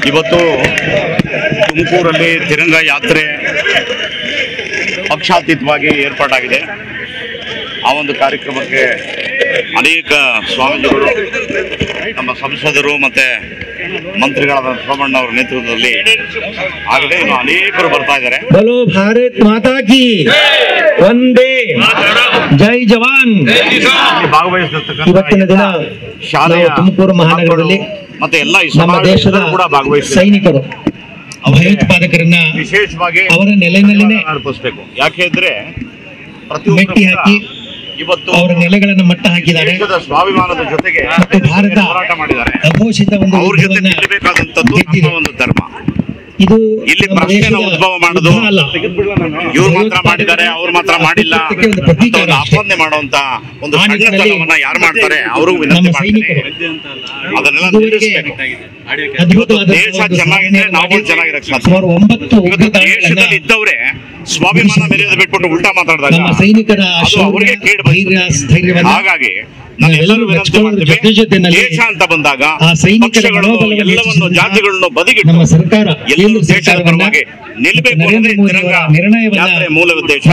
ಇವತ್ತು ತುಮಕೂರಲ್ಲಿ ತಿರಂಗ ಯಾತ್ರೆ ಪಕ್ಷಾತೀತವಾಗಿ ಏರ್ಪಾಟಾಗಿದೆ. ಆ ಒಂದು ಕಾರ್ಯಕ್ರಮಕ್ಕೆ ಅನೇಕ ಸ್ವಾಮೀಜಿಗಳು, ನಮ್ಮ ಸಂಸದರು ಮತ್ತು ಮಂತ್ರಿಗಳಾದ ಸೋಮಣ್ಣ ಅವರ ನೇತೃತ್ವದಲ್ಲಿ ಆಗಲೇ ಇನ್ನು ಅನೇಕರು ಬರ್ತಾ ಇದ್ದಾರೆ. बोलो भारत माता की ವಂದೇ ಜೈ ಜವಾನ್. ಇವತ್ತಿನ ದಿನ ಶಾಲೆಯ ತುಮಕೂರು ಮಹಾನಗರದಲ್ಲಿ ಮತ್ತೆ ಎಲ್ಲ ನಮ್ಮ ದೇಶದ ಸೈನಿಕರು ಭಯೋತ್ಪಾದಕರನ್ನ ವಿಶೇಷವಾಗಿ ಅವರ ನೆಲೆನಲ್ಲಿನೇ ಅರ್ಪಿಸಬೇಕು. ಯಾಕೆಂದ್ರೆ ಮೆಟ್ಟಿ ಹಾಕಿ ಇವತ್ತು ಅವರ ನೆಲೆಗಳನ್ನು ಮಟ್ಟ ಹಾಕಿದ್ದಾರೆ. ಸ್ವಾಭಿಮಾನದ ಜೊತೆಗೆ ಭಾರತ ಹೋರಾಟ ಮಾಡಿದ್ದಾರೆ. ಅಘೋಷಿತ ಅವ್ರ ಜೊತೆ ನಿಲ್ಲಬೇಕಾದಂತದ್ದು ನಮ್ಮ ಒಂದು ಧರ್ಮ. ಇದು ಇಲ್ಲಿ ಪ್ರಶ್ನೆ ಉದ್ಭವ ಮಾಡೋದು ಇವ್ರು ಮಾತ್ರ ಮಾಡಿದ್ದಾರೆ, ಅವ್ರು ಮಾತ್ರ ಮಾಡಿಲ್ಲ, ಆಪಾದನೆ ಮಾಡುವಂತ ಒಂದು ಸಣ್ಣತನವನ್ನ ಯಾರು ಮಾಡ್ತಾರೆ ಅವ್ರಿಗೂ ವಿನಂತಿ ಮಾಡ್ತೀನಿ, ಅದನ್ನೆಲ್ಲ ನಿಲ್ಲಿಸಬೇಕು. ದೇಶ ಚೆನ್ನಾಗಿದೆ, ನಾವು ಚೆನ್ನಾಗಿರಕ್ಕೆ ಸಾಧ್ಯ. ದೇಶದಲ್ಲಿ ಇದ್ದವ್ರೆ ಸ್ವಾಭಿಮಾನ ಮರ್ಯಾದೆ ಬಿಟ್ಬಿಟ್ಟು ಉಲ್ಟಾ ಮಾತಾಡಿದಾಗ ಅದು ಅವರಿಗೆ ಕೇಳಿ ಬರ್ತದೆ. ಹಾಗಾಗಿ ನಾವೆಲ್ಲರೂ ವಿನಂತಿ ಮಾಡ್ತೀವಿ, ದೇಶ ಅಂತ ಬಂದಾಗ ಪಕ್ಷಗಳು ಎಲ್ಲವನ್ನು ಜಾತಿಗಳನ್ನು ಬದಿಗಿಟ್ಟು ನಮ್ಮ ಸರ್ಕಾರ ಎಲ್ಲರೂ ದೇಶದ ಪರವಾಗಿ ನಿಲ್ಲಬೇಕು ಅನ್ನೋದೇ ತಿರಂಗ ಯಾತ್ರೆ ಮೂಲ ಉದ್ದೇಶ.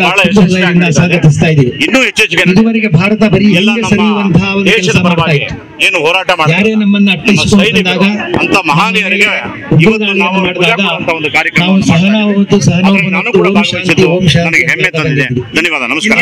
ಬಹಳ ಯಶಸ್ವಿಯಾಗಿ ಇನ್ನೂ ಹೆಚ್ಚೆಚ್ಚಿಗೆ ಭಾರತ ಬರೀ ಎಲ್ಲ ನಮ್ಮ ದೇಶದ ಪರವಾಗಿ ಏನು ಹೋರಾಟ ಮಾಡ್ತಾರೆ ಸೈನಿಕರು ಅಂತ ಮಹಾನೀಯರಿಗೆ ಇವತ್ತು ನಾವು ಅಂತ ಒಂದು ಕಾರ್ಯಕ್ರಮ ನಾನು ಕೂಡ ಭಾಗವಹಿಸಿದ್ದು ನನಗೆ ಹೆಮ್ಮೆ ತಂದಿದೆ. ಧನ್ಯವಾದ, ನಮಸ್ಕಾರ.